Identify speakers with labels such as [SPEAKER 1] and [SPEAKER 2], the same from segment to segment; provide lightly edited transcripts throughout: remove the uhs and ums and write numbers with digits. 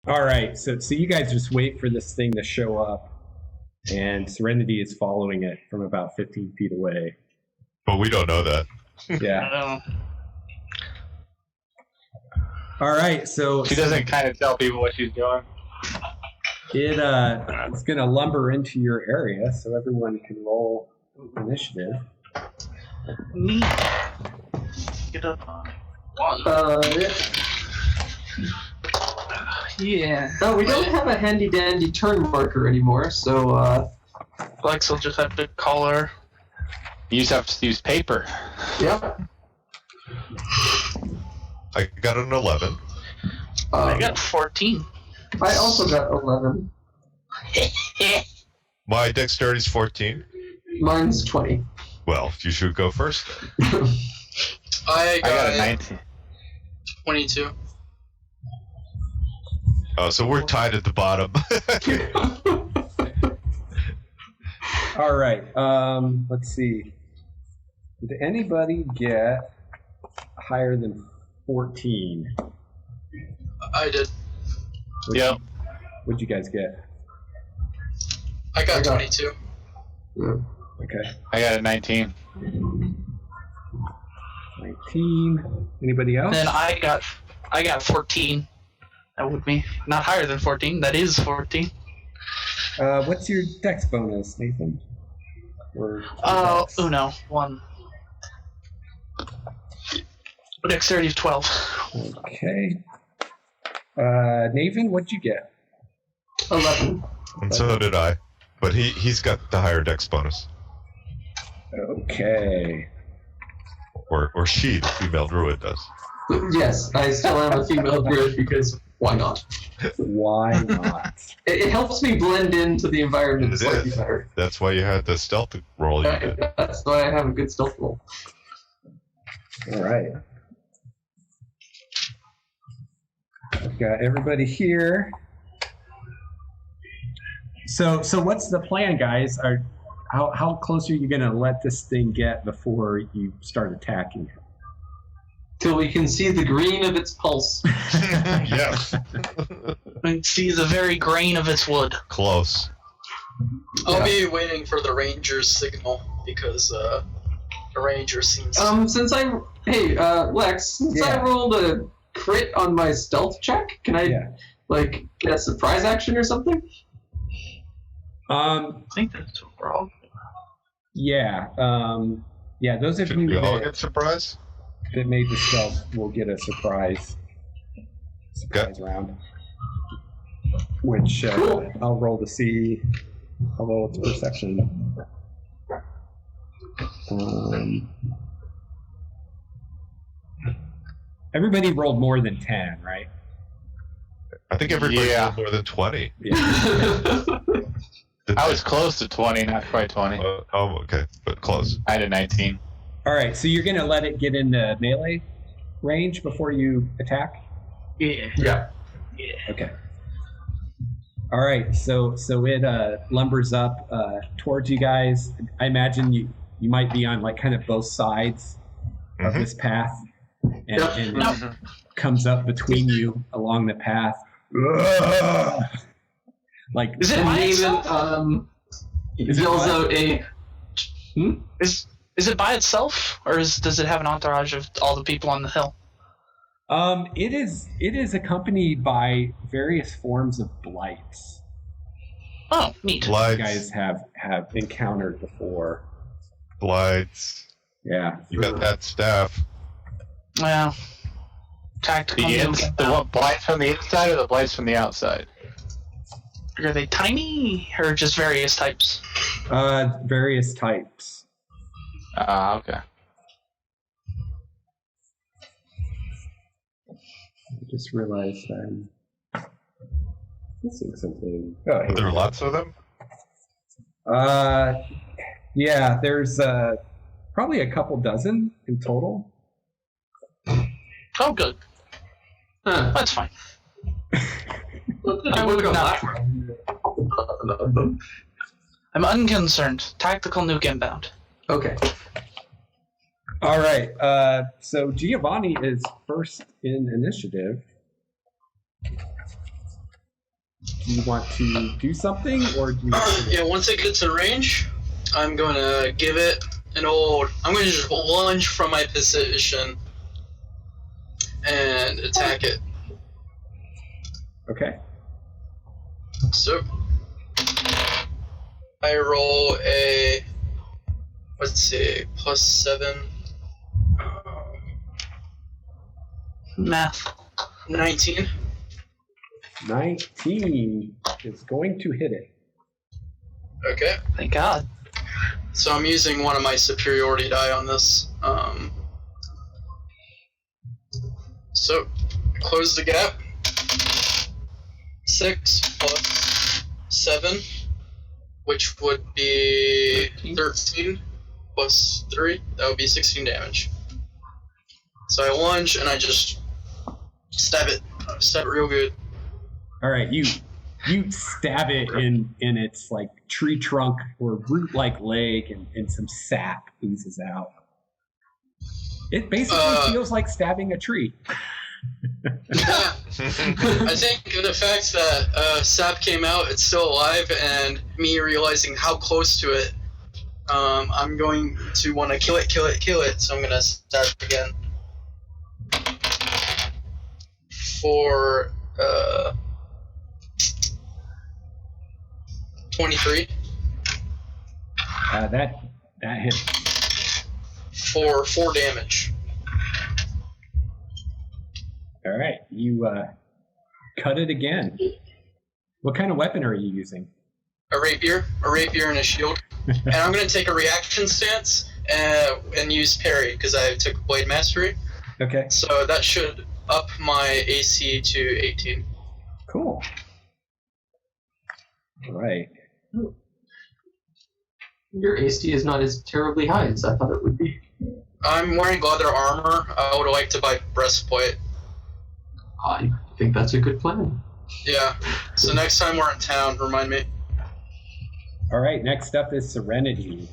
[SPEAKER 1] All right, so you guys just wait for this thing to show up, and Serenity is following it from about 15 feet away.
[SPEAKER 2] But we don't know that.
[SPEAKER 1] Yeah. All right, so
[SPEAKER 3] she doesn't kind of tell people what she's doing.
[SPEAKER 1] It's going to lumber into your area, so everyone can roll initiative.
[SPEAKER 4] Me. Get up on one. Yeah.
[SPEAKER 5] Oh, we don't have a handy dandy turn marker anymore, so
[SPEAKER 4] Lex will just have to call her.
[SPEAKER 3] You just have to use paper.
[SPEAKER 5] Yep.
[SPEAKER 2] I got an 11.
[SPEAKER 4] I got 14.
[SPEAKER 5] I also got 11.
[SPEAKER 2] My dexterity's 14.
[SPEAKER 5] Mine's 20.
[SPEAKER 2] Well, you should go first.
[SPEAKER 6] I
[SPEAKER 3] got a 19.
[SPEAKER 6] 22.
[SPEAKER 2] Oh, so we're tied at the bottom.
[SPEAKER 1] All right, let's see. Did anybody get higher than 14?
[SPEAKER 6] I did.
[SPEAKER 3] Yep.
[SPEAKER 1] What'd you guys get?
[SPEAKER 6] I got 22.
[SPEAKER 1] Okay.
[SPEAKER 3] I got a 19.
[SPEAKER 1] 19. Anybody else?
[SPEAKER 4] Then I got 14. That would be not higher than 14. That is 14.
[SPEAKER 1] What's your dex bonus, Nathan? Or dex?
[SPEAKER 4] Uno. 1. Dexterity is 12.
[SPEAKER 1] Okay. Naevin, what'd you get?
[SPEAKER 5] 11.
[SPEAKER 2] And so did I. But he's got the higher dex bonus.
[SPEAKER 1] Okay.
[SPEAKER 2] Or she, the female druid, does.
[SPEAKER 5] Yes, I still am a female druid because why not?
[SPEAKER 1] Why not?
[SPEAKER 5] It helps me blend into the environment slightly better.
[SPEAKER 2] That's why you had the stealth roll you did.
[SPEAKER 5] That's why I have a good stealth roll.
[SPEAKER 1] All right. I've got everybody here. So what's the plan, guys? How close are you going to let this thing get before you start attacking it?
[SPEAKER 5] Till we can see the green of its pulse.
[SPEAKER 2] Yes.
[SPEAKER 4] And see the very grain of its wood.
[SPEAKER 2] Close.
[SPEAKER 6] I'll be waiting for the ranger's signal because the ranger seems.
[SPEAKER 5] Since Lex, since I rolled a crit on my stealth check, can I get a surprise action or something?
[SPEAKER 4] I think that's wrong.
[SPEAKER 1] Yeah. Those of
[SPEAKER 2] Should
[SPEAKER 1] you
[SPEAKER 2] we all get surprise?
[SPEAKER 1] that made the stealth will get a surprise round. Which I'll roll to see. I'll roll its perception. Everybody rolled more than 10, right?
[SPEAKER 2] I think everybody rolled more than 20.
[SPEAKER 1] Yeah.
[SPEAKER 3] I was close to 20, not quite 20.
[SPEAKER 2] Okay, but close.
[SPEAKER 3] I had a 19.
[SPEAKER 1] All right, so you're going to let it get into melee range before you attack?
[SPEAKER 4] Yeah.
[SPEAKER 1] Okay. All right, so it lumbers up towards you guys. I imagine you might be on like kind of both sides of this path, and it comes up between you along the path. Like
[SPEAKER 4] is it by itself?
[SPEAKER 5] Yells out a.
[SPEAKER 4] Is it by itself, or does it have an entourage of all the people on the hill?
[SPEAKER 1] It is accompanied by various forms of blights.
[SPEAKER 4] Oh, neat.
[SPEAKER 1] You guys have encountered before.
[SPEAKER 2] Blights.
[SPEAKER 1] Yeah.
[SPEAKER 2] You got that staff.
[SPEAKER 4] Well, tactical.
[SPEAKER 3] The blights from the inside or the blights from the outside?
[SPEAKER 4] Are they tiny, or just various types?
[SPEAKER 1] Various types.
[SPEAKER 3] Okay.
[SPEAKER 1] I just realized I'm missing something. Oh,
[SPEAKER 2] Are there lots of them?
[SPEAKER 1] Yeah, there's probably a couple dozen in total.
[SPEAKER 4] Oh, good. That's fine. I would not. I'm unconcerned. Tactical nuke inbound.
[SPEAKER 5] Okay.
[SPEAKER 1] All right. So Giovanni is first in initiative. do you want to do something, or do you?
[SPEAKER 6] Yeah, once it gets in range, I'm going to give it an old... I'm going to just lunge from my position and attack it.
[SPEAKER 1] Okay.
[SPEAKER 6] So, I roll a... Let's see, +7...
[SPEAKER 4] Math.
[SPEAKER 6] 19.
[SPEAKER 1] 19 is going to hit it.
[SPEAKER 6] Okay.
[SPEAKER 4] Thank God.
[SPEAKER 6] So I'm using one of my superiority die on this. So, close the gap. 6 plus 7, which would be 13 plus 3. That would be 16 damage. So I lunge and I just stab it. Stab it real good.
[SPEAKER 1] All right, you stab it in its like tree trunk or root-like leg, and some sap oozes out. It basically feels like stabbing a tree.
[SPEAKER 6] Yeah. I think the fact that sap came out, it's still alive, and me realizing how close to it, I'm going to want to kill it. So I'm going to stab it again. For 23.
[SPEAKER 1] That hits.
[SPEAKER 6] For 4 damage.
[SPEAKER 1] All right, you cut it again. What kind of weapon are you using?
[SPEAKER 6] A rapier and a shield. And I'm going to take a reaction stance and use parry because I took Blade Mastery.
[SPEAKER 1] Okay.
[SPEAKER 6] So that should up my AC to 18.
[SPEAKER 1] Cool. All right.
[SPEAKER 5] Your AC is not as terribly high as I thought it would be.
[SPEAKER 6] I'm wearing leather armor. I would like to buy breastplate.
[SPEAKER 5] I think that's a good plan.
[SPEAKER 6] Yeah. So next time we're in town, remind me.
[SPEAKER 1] All right, next up is Serenity.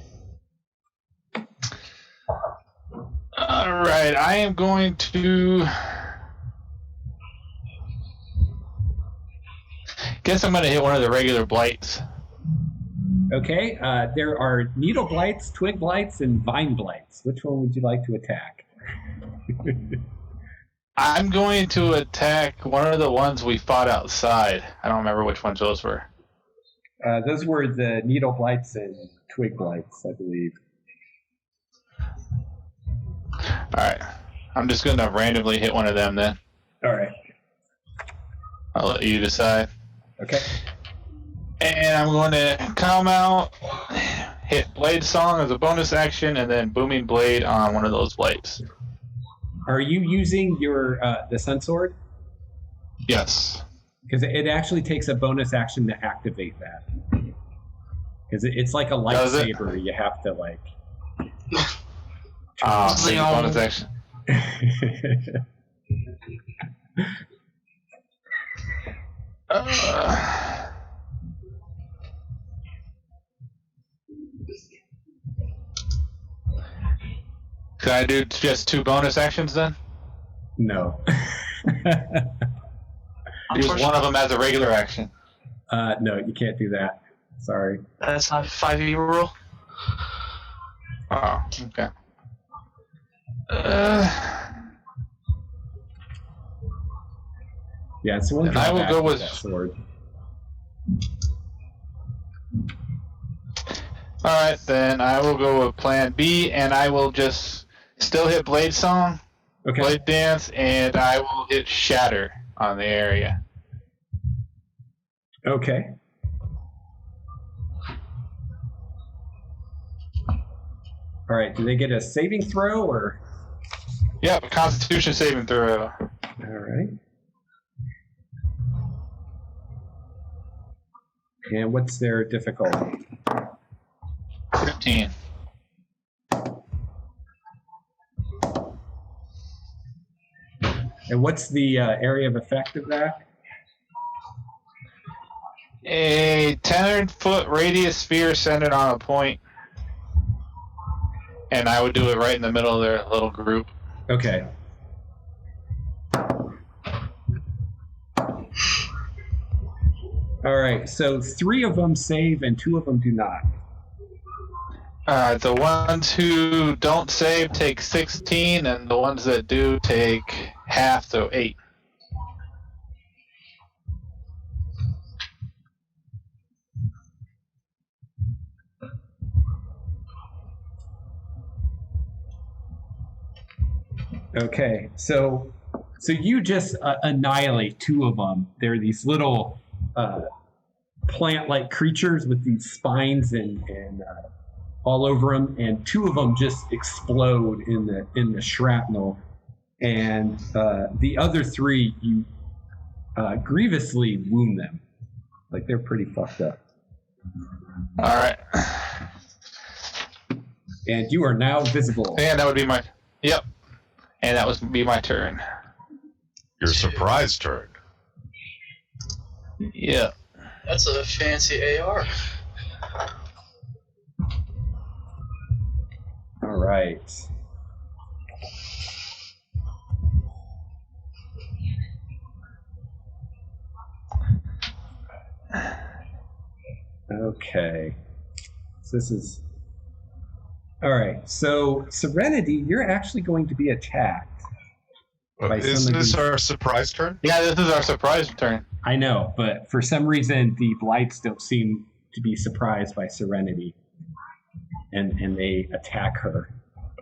[SPEAKER 7] All right, I am going to... Guess I'm going to hit one of the regular blights.
[SPEAKER 1] Okay, there are needle blights, twig blights, and vine blights. Which one would you like to attack?
[SPEAKER 7] I'm going to attack one of the ones we fought outside. I don't remember which ones those were.
[SPEAKER 1] Those were the needle blights and twig blights, I believe.
[SPEAKER 7] Alright. I'm just going to randomly hit one of them then.
[SPEAKER 1] All right.
[SPEAKER 7] I'll let you decide.
[SPEAKER 1] Okay.
[SPEAKER 7] And I'm going to come out, hit Blade Song as a bonus action, and then Booming Blade on one of those blades.
[SPEAKER 1] Are you using your the Sun Sword?
[SPEAKER 7] Yes.
[SPEAKER 1] Because it actually takes a bonus action to activate that. Because it's like a lightsaber. You have to like.
[SPEAKER 7] Bonus action. Can I do just 2 bonus actions then?
[SPEAKER 1] No.
[SPEAKER 7] Use one of them as a regular action.
[SPEAKER 1] No, you can't do that. Sorry.
[SPEAKER 4] That's not 5e rule.
[SPEAKER 7] Oh, okay.
[SPEAKER 1] Yeah, so we'll
[SPEAKER 7] I will go with
[SPEAKER 1] that sword.
[SPEAKER 7] Alright, then I will go with plan B, and I will just still hit Blade Song,
[SPEAKER 1] Okay.
[SPEAKER 7] Blade Dance, and I will hit Shatter on the area.
[SPEAKER 1] Okay. All right, do they get a saving throw or?
[SPEAKER 7] Yep, Constitution saving throw.
[SPEAKER 1] All right. And what's their difficulty?
[SPEAKER 7] 15.
[SPEAKER 1] And what's the area of effect of that?
[SPEAKER 7] A 10-foot radius sphere centered on a point. And I would do it right in the middle of their little group.
[SPEAKER 1] Okay. All right, so 3 of them save and 2 of them do not.
[SPEAKER 7] The ones who don't save take 16, and the ones that do take half, so 8.
[SPEAKER 1] Okay, so you just annihilate 2 of them. They're these little plant-like creatures with these spines and all over them, and 2 of them just explode in the shrapnel, and the other 3 you grievously wound them. Like, they're pretty fucked up.
[SPEAKER 7] All right.
[SPEAKER 1] And you are now visible.
[SPEAKER 7] And that would be my... Yep. And that would be my turn.
[SPEAKER 2] Your surprise turn.
[SPEAKER 7] Yeah.
[SPEAKER 6] That's a fancy AR.
[SPEAKER 1] All right. Okay. So this is... All right. So, Serenity, you're actually going to be attacked.
[SPEAKER 2] Isn't this our surprise turn?
[SPEAKER 7] Yeah, this is our surprise turn.
[SPEAKER 1] I know, but for some reason, the Blights don't seem to be surprised by Serenity. And they attack her.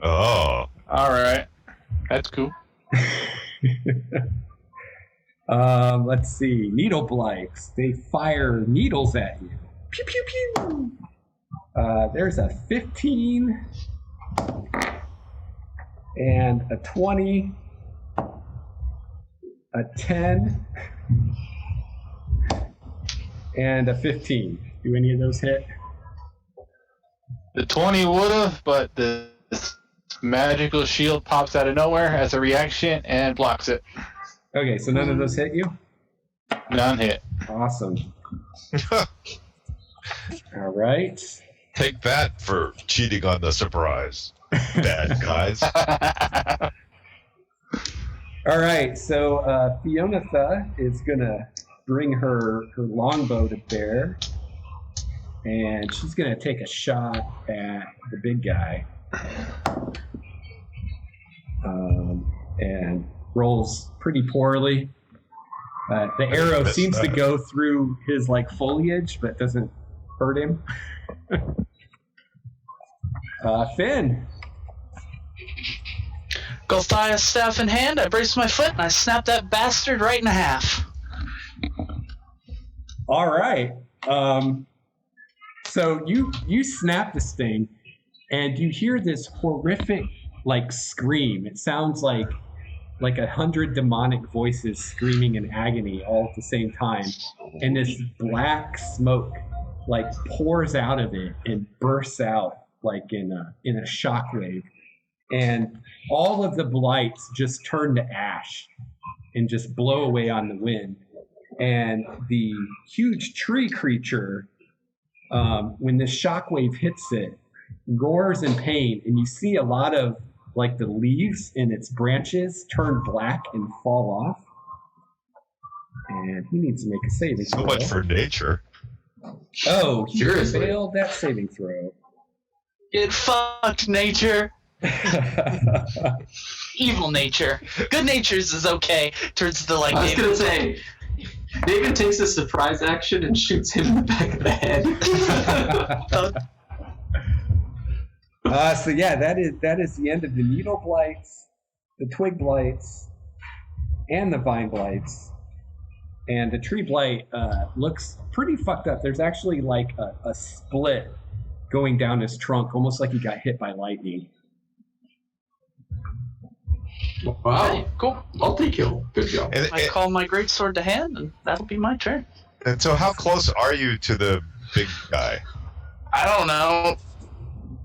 [SPEAKER 2] Oh.
[SPEAKER 7] All right. That's cool.
[SPEAKER 1] Let's see. Needle Blights. They fire needles at you. Pew, pew, pew. There's a 15 and a 20, a 10, and a 15. Do any of those hit?
[SPEAKER 7] The 20 would have, but the magical shield pops out of nowhere as a reaction and blocks it.
[SPEAKER 1] Okay, so none of those hit you?
[SPEAKER 7] None hit.
[SPEAKER 1] Awesome. All right.
[SPEAKER 2] Take that for cheating on the surprise, bad guys.
[SPEAKER 1] All right, so Fionatha is going to bring her longbow to bear, and she's going to take a shot at the big guy. And rolls pretty poorly. The arrow seems to go through his foliage, but doesn't hurt him. Finn.
[SPEAKER 4] Gulthias staff in hand, I brace my foot and I snap that bastard right in half.
[SPEAKER 1] All right. So you snap this thing, and you hear this horrific scream. It sounds like 100 demonic voices screaming in agony all at the same time, and this black smoke pours out of it and bursts out in a shockwave, and all of the blights just turn to ash and just blow away on the wind. And the huge tree creature, when this shockwave hits it, roars in pain, and you see a lot of the leaves in its branches turn black and fall off. And he needs to make a saving throw.
[SPEAKER 2] So much for nature.
[SPEAKER 1] Oh, he failed that saving throw.
[SPEAKER 4] Get fucked, nature. Evil nature. Good natures is okay. Turns to
[SPEAKER 5] I was gonna say, Naevin takes a surprise action and shoots him in the back of the head.
[SPEAKER 1] So yeah, that is the end of the needle blights, the twig blights, and the vine blights. And the tree blight looks pretty fucked up. There's actually a split going down his trunk, almost like he got hit by lightning.
[SPEAKER 5] Wow,
[SPEAKER 4] cool.
[SPEAKER 5] Multi-kill. Good job.
[SPEAKER 4] I call my greatsword to hand, and that'll be my turn.
[SPEAKER 2] And so how close are you to the big guy?
[SPEAKER 4] I don't know.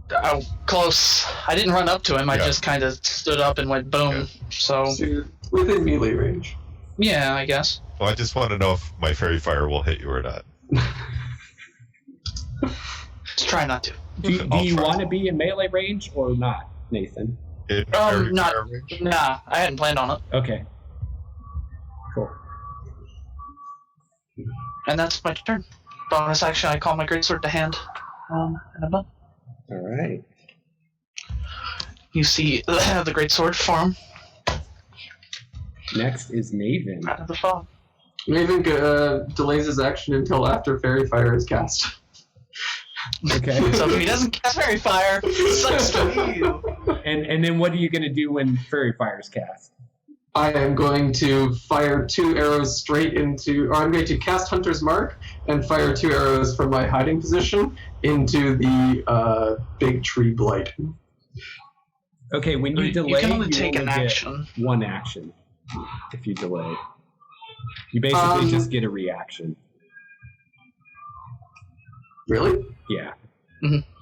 [SPEAKER 4] How close. I didn't run up to him. I just kind of stood up and went boom.
[SPEAKER 2] Yeah.
[SPEAKER 4] So
[SPEAKER 5] you're within melee range.
[SPEAKER 4] Yeah, I guess.
[SPEAKER 2] Well, I just want to know if my fairy fire will hit you or not.
[SPEAKER 4] Just try not to.
[SPEAKER 1] Do you want to be in melee range or not, Nathan?
[SPEAKER 4] Nah, I hadn't planned on it.
[SPEAKER 1] Okay. Cool.
[SPEAKER 4] And that's my turn. Bonus action, I call my greatsword to hand. And I'm done.
[SPEAKER 1] All right.
[SPEAKER 4] You see the greatsword form
[SPEAKER 1] Next is Naevin.
[SPEAKER 4] out of the fog.
[SPEAKER 5] Naevin delays his action until after Fairy Fire is cast.
[SPEAKER 1] Okay.
[SPEAKER 4] So if he doesn't cast Fairy Fire, it sucks for you.
[SPEAKER 1] And then what are you going to do when Fairy Fire is cast?
[SPEAKER 5] I am going to fire 2 arrows straight into, or I'm going to cast Hunter's Mark and fire 2 arrows from my hiding position into the big tree blight.
[SPEAKER 1] Okay, when you delay,
[SPEAKER 4] you can only take
[SPEAKER 1] only
[SPEAKER 4] an
[SPEAKER 1] get
[SPEAKER 4] action.
[SPEAKER 1] 1 action if you delay. You basically just get a reaction.
[SPEAKER 5] Really?
[SPEAKER 1] Yeah.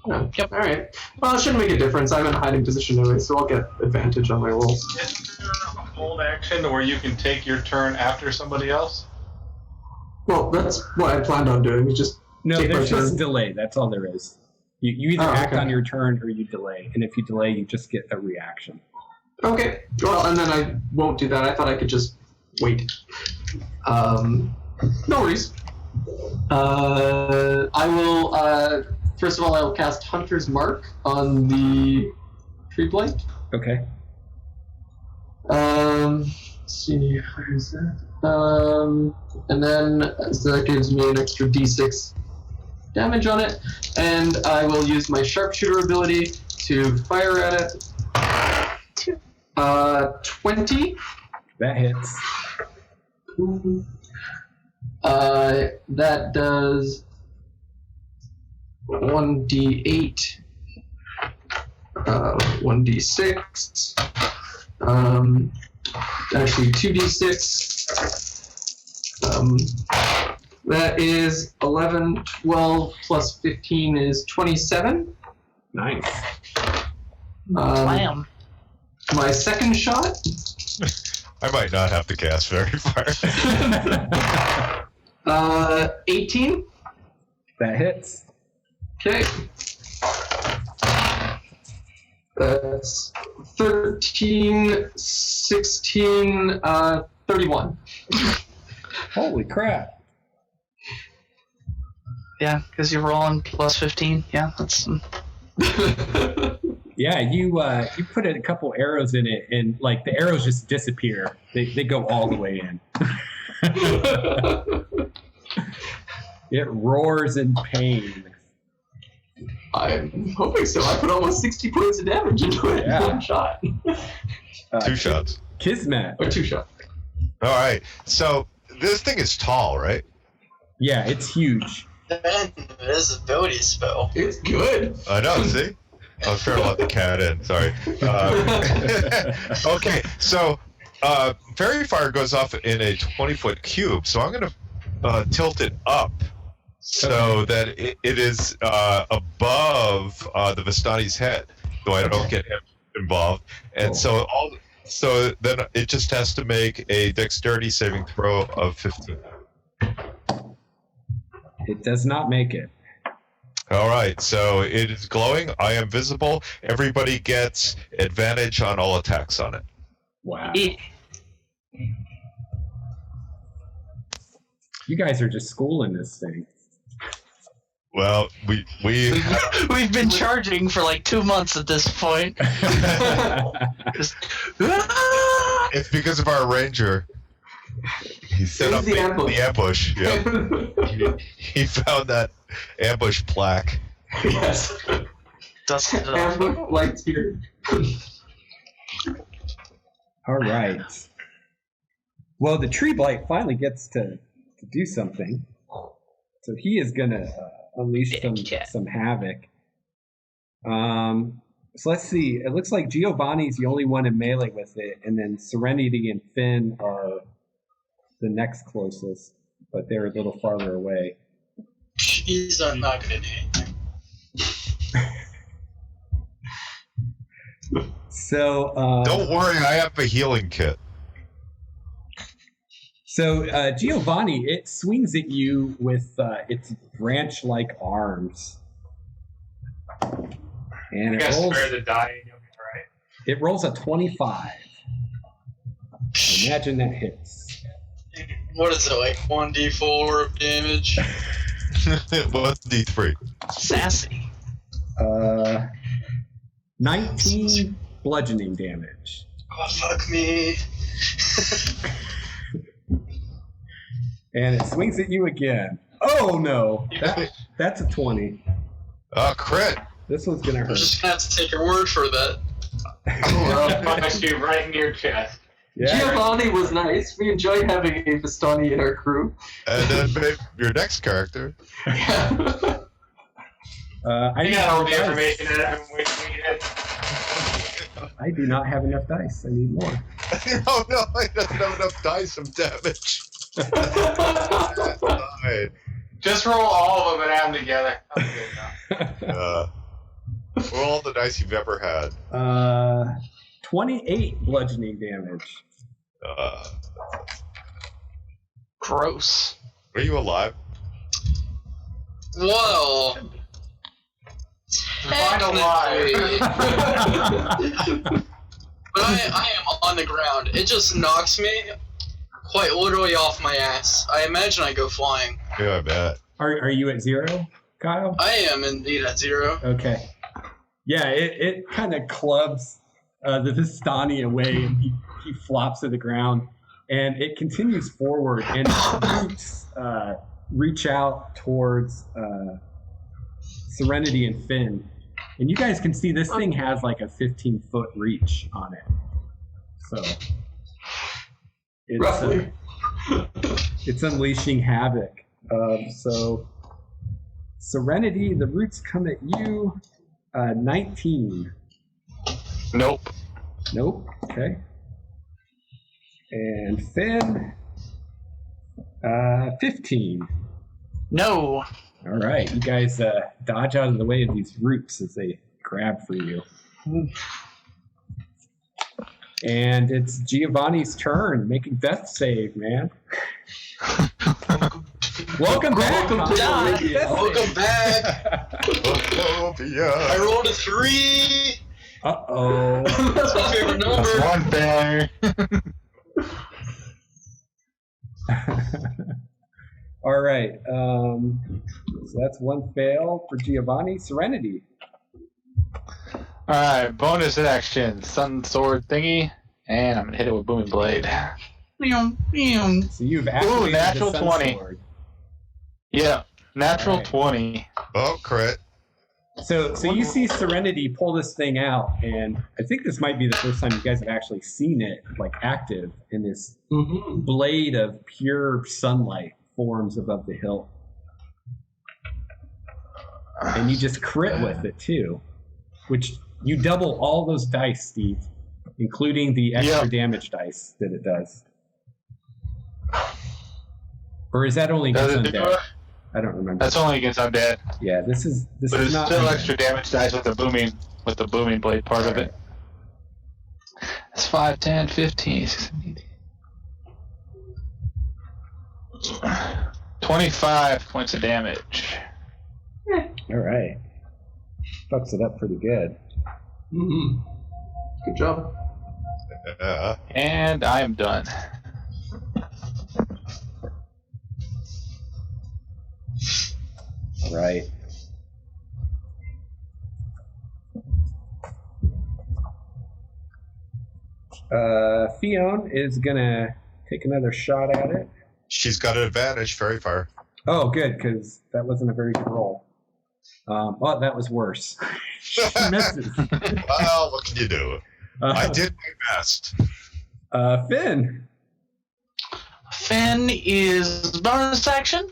[SPEAKER 5] Oh, yep. All right. Well, it shouldn't make a difference. I'm in a hiding position anyway, so I'll get advantage on my rolls.
[SPEAKER 7] Isn't there a hold action where you can take your turn after somebody else?
[SPEAKER 5] Well, that's what I planned on doing. Is just
[SPEAKER 1] No,
[SPEAKER 5] take my
[SPEAKER 1] there's just
[SPEAKER 5] turn.
[SPEAKER 1] delay. That's all there is. You either act
[SPEAKER 5] okay.
[SPEAKER 1] on your turn or you delay. And if you delay, you just get a reaction.
[SPEAKER 5] Okay. Well, and then I won't do that. I thought I could just wait. No worries. I will. First of all, I will cast Hunter's Mark on the tree blight.
[SPEAKER 1] Okay.
[SPEAKER 5] Let's see, where is that? And then so that gives me an extra d6 damage on it, and I will use my sharpshooter ability to fire at it. 20.
[SPEAKER 1] That hits.
[SPEAKER 5] That does 1d8, 1d6, actually 2d6. That is 11, 12 plus 15 is 27.
[SPEAKER 1] Nice.
[SPEAKER 4] Slam.
[SPEAKER 5] My second shot.
[SPEAKER 2] I might not have to cast Fairy Fire.
[SPEAKER 5] 18.
[SPEAKER 1] That hits.
[SPEAKER 5] Okay. That's 13, 16, 31.
[SPEAKER 1] Holy crap.
[SPEAKER 4] Yeah, because you're rolling plus 15. Yeah, that's.
[SPEAKER 1] Yeah, you put a couple arrows in it, and like the arrows just disappear. They go all the way in. It roars in pain.
[SPEAKER 5] I'm hoping so. I put almost 60 points of damage into it in one shot.
[SPEAKER 2] 2 shots.
[SPEAKER 1] Kismet.
[SPEAKER 5] Or 2 shots.
[SPEAKER 2] All right. So this thing is tall, right?
[SPEAKER 1] Yeah, it's huge.
[SPEAKER 3] Invisibility spell.
[SPEAKER 5] It's good.
[SPEAKER 2] I know. See, I was trying to let the cat in. Sorry. Okay. So Fairy Fire goes off in a 20-foot cube. So I'm going to tilt it up so that it is above the Vistani's head, so I don't get him involved. And so then it just has to make a dexterity saving throw of 15.
[SPEAKER 1] It does not make it.
[SPEAKER 2] All right, so it is glowing. I am visible. Everybody gets advantage on all attacks on it.
[SPEAKER 1] Wow. You guys are just schooling this thing.
[SPEAKER 2] Well,
[SPEAKER 4] We've been charging for like 2 months at this point. Just,
[SPEAKER 2] it's because of our ranger. He set up the ambush. Yep. he found that ambush plaque.
[SPEAKER 5] Yes.
[SPEAKER 4] dusted it off.
[SPEAKER 5] Ambush light spear.
[SPEAKER 1] All right. Well, the tree blight finally gets to do something. So he is going to unleash some havoc. So let's see. It looks like Giovanni's the only one in melee with it, and then Serenity and Finn are the next closest, but they're a little farther away.
[SPEAKER 6] He's not going to do anything.
[SPEAKER 1] So
[SPEAKER 2] don't worry, I have a healing kit.
[SPEAKER 1] So Giovanni, it swings at you with its branch-like arms, and it rolls.
[SPEAKER 7] Spare the dying, right?
[SPEAKER 1] It rolls a 25. Imagine that hits.
[SPEAKER 6] What is it, like 1d4 of damage?
[SPEAKER 2] 1d3.
[SPEAKER 4] Sassy.
[SPEAKER 1] 19 bludgeoning damage.
[SPEAKER 6] Oh, fuck me.
[SPEAKER 1] And it swings at you again. Oh no! That's a 20.
[SPEAKER 2] Crit.
[SPEAKER 1] This one's gonna
[SPEAKER 6] I'm
[SPEAKER 1] hurt.
[SPEAKER 6] just gonna have to take your word for that.
[SPEAKER 7] Well, punch you right in your chest.
[SPEAKER 1] Yeah.
[SPEAKER 5] Giovanni was nice. We enjoy having a Vistani in our crew.
[SPEAKER 2] And then your next character.
[SPEAKER 5] Yeah.
[SPEAKER 1] I
[SPEAKER 7] You
[SPEAKER 1] need
[SPEAKER 7] got all
[SPEAKER 1] more
[SPEAKER 7] the
[SPEAKER 1] dice.
[SPEAKER 7] information that I've been waiting to
[SPEAKER 1] I do not have enough dice. I need more.
[SPEAKER 2] No, I don't have enough dice of damage. Alright.
[SPEAKER 7] Just roll all of them and add them together.
[SPEAKER 2] Roll all the dice you've ever had.
[SPEAKER 1] 28 bludgeoning damage.
[SPEAKER 4] Gross.
[SPEAKER 2] Are you alive?
[SPEAKER 6] Well,
[SPEAKER 7] Final
[SPEAKER 6] technically, but I am on the ground. It just knocks me quite literally off my ass. I imagine I go flying.
[SPEAKER 2] Yeah, I bet.
[SPEAKER 1] Are you at 0, Kyle?
[SPEAKER 6] I am indeed at 0.
[SPEAKER 1] Okay. Yeah, it kind of clubs the Vistani away, and he flops to the ground, and it continues forward, and roots reach out towards Serenity and Finn. And you guys can see this thing has like a 15-foot reach on it. So it's,
[SPEAKER 5] Roughly.
[SPEAKER 1] it's unleashing havoc. So Serenity, the roots come at you. 19.
[SPEAKER 7] Nope.
[SPEAKER 1] Nope. Okay. And Finn, 15.
[SPEAKER 4] No.
[SPEAKER 1] All right, you guys dodge out of the way of these roots as they grab for you. And it's Giovanni's turn, making death save, man. Welcome back.
[SPEAKER 5] Welcome to
[SPEAKER 1] Kyle.
[SPEAKER 5] the
[SPEAKER 1] Making
[SPEAKER 5] radio.
[SPEAKER 1] death
[SPEAKER 6] Welcome
[SPEAKER 1] save.
[SPEAKER 6] back.
[SPEAKER 2] Oh, yeah.
[SPEAKER 6] I rolled a 3.
[SPEAKER 1] Uh-oh.
[SPEAKER 6] That's my favorite number.
[SPEAKER 7] That's one failure.
[SPEAKER 1] All right. So that's one fail for Giovanni. Serenity.
[SPEAKER 7] Alright, bonus action. Sun sword thingy. And I'm going to hit it with booming blade.
[SPEAKER 1] So you've activated
[SPEAKER 7] natural
[SPEAKER 1] the sun
[SPEAKER 7] 20.
[SPEAKER 1] sword.
[SPEAKER 7] Yeah, natural
[SPEAKER 1] Alright.
[SPEAKER 7] 20.
[SPEAKER 2] Oh, crit.
[SPEAKER 1] So you see Serenity pull this thing out, and I think this might be the first time you guys have actually seen it like active, in this blade of pure sunlight forms above the hilt. And you just crit with it too, which you double all those dice, Steve, including the extra damage dice that it does. Or is that only against
[SPEAKER 7] Does it do
[SPEAKER 1] undead?
[SPEAKER 7] it?
[SPEAKER 1] I don't remember.
[SPEAKER 7] That's only against undead.
[SPEAKER 1] Yeah, this is
[SPEAKER 7] But it's
[SPEAKER 1] not
[SPEAKER 7] still
[SPEAKER 1] undead.
[SPEAKER 7] extra damage dice with the booming blade part of it. That's 5, 10, 15, 16, 18. 25 points of damage.
[SPEAKER 1] All right. Fucks it up pretty good.
[SPEAKER 5] Good job.
[SPEAKER 2] Yeah.
[SPEAKER 7] And I am done.
[SPEAKER 1] All right. Fiona is gonna take another shot at it.
[SPEAKER 2] She's got an advantage, Fairy Fire.
[SPEAKER 1] Oh, good, because that wasn't a very good roll. Well, that was worse. She misses.
[SPEAKER 2] Well, what can you do? I did my best.
[SPEAKER 1] Finn.
[SPEAKER 4] Finn is bonus action.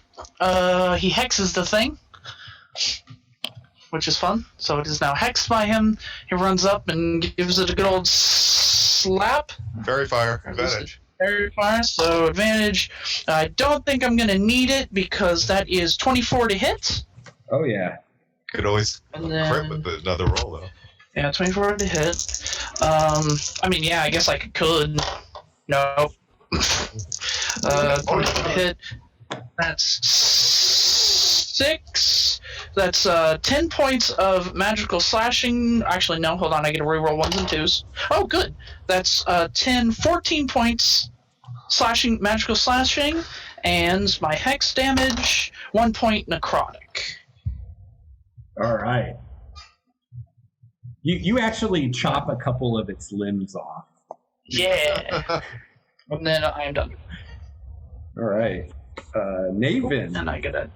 [SPEAKER 4] He hexes the thing, which is fun. So it is now hexed by him. He runs up and gives it a good old slap.
[SPEAKER 2] Fairy Fire, advantage.
[SPEAKER 4] Fairy fire, so advantage. I don't think I'm going to need it because that is 24 to hit.
[SPEAKER 1] Oh, yeah.
[SPEAKER 2] Could always
[SPEAKER 4] And
[SPEAKER 2] crit
[SPEAKER 4] then,
[SPEAKER 2] with another roll, though.
[SPEAKER 4] yeah, 24 to hit. I mean, yeah, I guess I could. Nope. 24 to hit. That's 6. That's 10 points of magical slashing. Actually, no, hold on. I get to reroll 1s and 2s. Oh, good. That's 14 points magical slashing, and my hex damage, 1 point necrotic.
[SPEAKER 1] All right. You actually chop a couple of its limbs off.
[SPEAKER 4] Yeah. And then I am done.
[SPEAKER 1] All right. Naevin.
[SPEAKER 4] And I get it.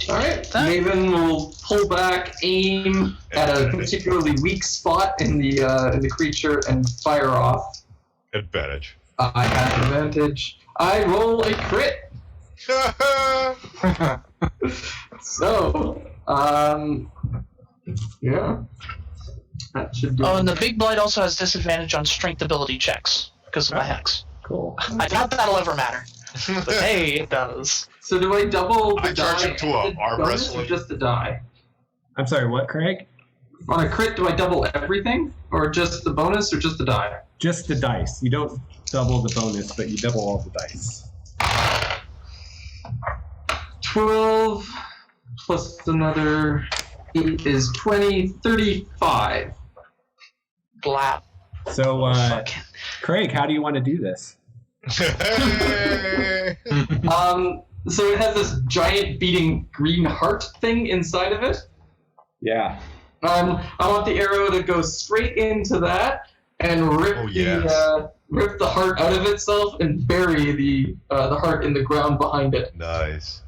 [SPEAKER 5] Alright, Naevin will pull back, aim at a particularly weak spot in the creature, and fire off.
[SPEAKER 2] Advantage.
[SPEAKER 5] I have advantage. I roll a crit. So, yeah. That should do
[SPEAKER 4] Oh, and
[SPEAKER 5] it.
[SPEAKER 4] the big blight also has disadvantage on strength ability checks because of my hex.
[SPEAKER 1] Cool.
[SPEAKER 4] I doubt that'll ever matter. But hey, it does.
[SPEAKER 5] So do I double the
[SPEAKER 2] I charge
[SPEAKER 5] die
[SPEAKER 2] him to
[SPEAKER 5] and
[SPEAKER 2] a
[SPEAKER 5] the
[SPEAKER 2] arm
[SPEAKER 5] bonus
[SPEAKER 2] wrestling.
[SPEAKER 5] or just the die?
[SPEAKER 1] I'm sorry, what, Craig?
[SPEAKER 5] On a crit, do I double everything? Or just the bonus or just the die?
[SPEAKER 1] Just the dice. You don't double the bonus, but you double all the dice.
[SPEAKER 5] 12 plus another 8 is 20, 35.
[SPEAKER 4] Blap.
[SPEAKER 1] So,
[SPEAKER 4] Fucking.
[SPEAKER 1] Craig, how do you want to do this?
[SPEAKER 5] So it has this giant beating green heart thing inside of it.
[SPEAKER 1] Yeah.
[SPEAKER 5] I want the arrow to go straight into that and rip rip the heart out of itself and bury the heart in the ground behind it.
[SPEAKER 2] Nice.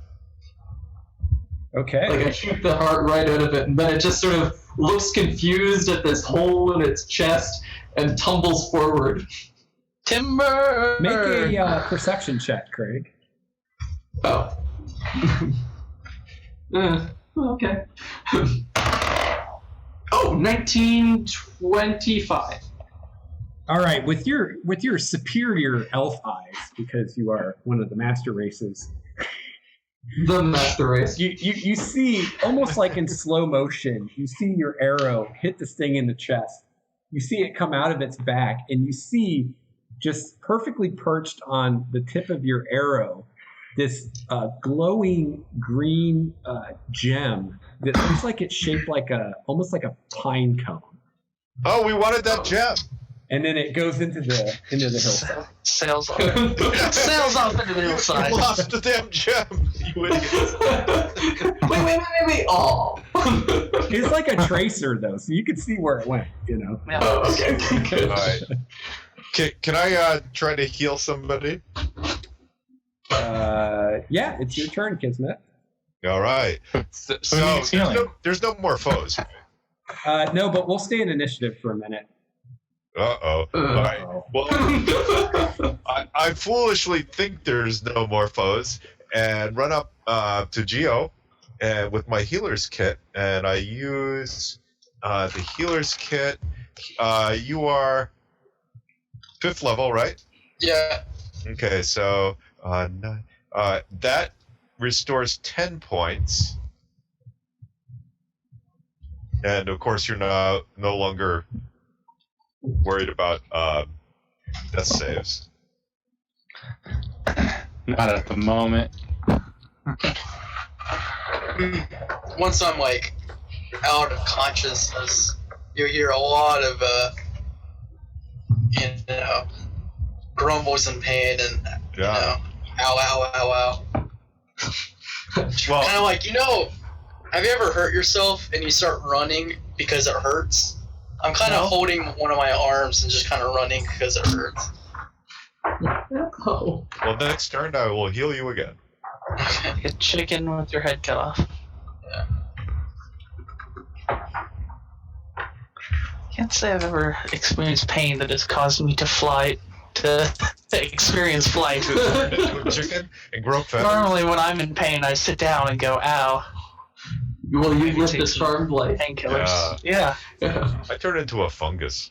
[SPEAKER 1] Okay.
[SPEAKER 5] Like I shoot the heart right out of it, and then it just sort of looks confused at this hole in its chest and tumbles forward.
[SPEAKER 4] Timber!
[SPEAKER 1] Make a perception check, Craig.
[SPEAKER 5] Oh. Okay. Oh, 1925.
[SPEAKER 1] All right, with your superior elf eyes, because you are one of the master races,
[SPEAKER 5] The master race.
[SPEAKER 1] you see, almost like in slow motion, you see your arrow hit this thing in the chest. You see it come out of its back, and you see just perfectly perched on the tip of your arrow this glowing green gem that looks like it's shaped like almost like a pine cone.
[SPEAKER 2] Oh, we wanted that gem.
[SPEAKER 1] And then it goes into the hillside.
[SPEAKER 4] Sails off. Sails off into the hillside.
[SPEAKER 2] You lost the damn gem, you idiot.
[SPEAKER 5] Wait. Oh.
[SPEAKER 1] It's like a tracer though, so you can see where it went. You know.
[SPEAKER 4] Yeah.
[SPEAKER 5] Oh, okay. Good.
[SPEAKER 2] All right. Can I try to heal somebody?
[SPEAKER 1] Yeah, it's your turn, Kismet.
[SPEAKER 2] All right. So there's no more foes.
[SPEAKER 1] No, but we'll stay in initiative for a minute.
[SPEAKER 2] Uh-oh. All right. Well, I foolishly think there's no more foes and run up to Geo and with my healer's kit, and I use the healer's kit. You are 5th level, right?
[SPEAKER 6] Yeah.
[SPEAKER 2] Okay, so that restores 10 points. And of course, you're no longer worried about death saves.
[SPEAKER 7] Not at the moment.
[SPEAKER 6] Once I'm like out of consciousness, you hear a lot of grumbles and pain and ow, ow, ow, ow.
[SPEAKER 2] Well,
[SPEAKER 6] Kind of like, have you ever hurt yourself and you start running because it hurts? I'm kind of holding one of my arms and just kind of running because it hurts.
[SPEAKER 5] Oh.
[SPEAKER 2] well, next turn I will heal you again.
[SPEAKER 4] Like a chicken with your head cut off.
[SPEAKER 6] Yeah.
[SPEAKER 4] Can't say I've ever experienced pain that has caused me to experience flight.
[SPEAKER 2] Chicken and grow feathers.
[SPEAKER 4] Normally, when I'm in pain, I sit down and go, "Ow."
[SPEAKER 5] Well, you
[SPEAKER 4] Maybe
[SPEAKER 5] lived
[SPEAKER 4] take
[SPEAKER 5] a
[SPEAKER 4] some
[SPEAKER 5] charmed life.
[SPEAKER 4] Painkillers. Yeah.
[SPEAKER 2] I turn into a fungus.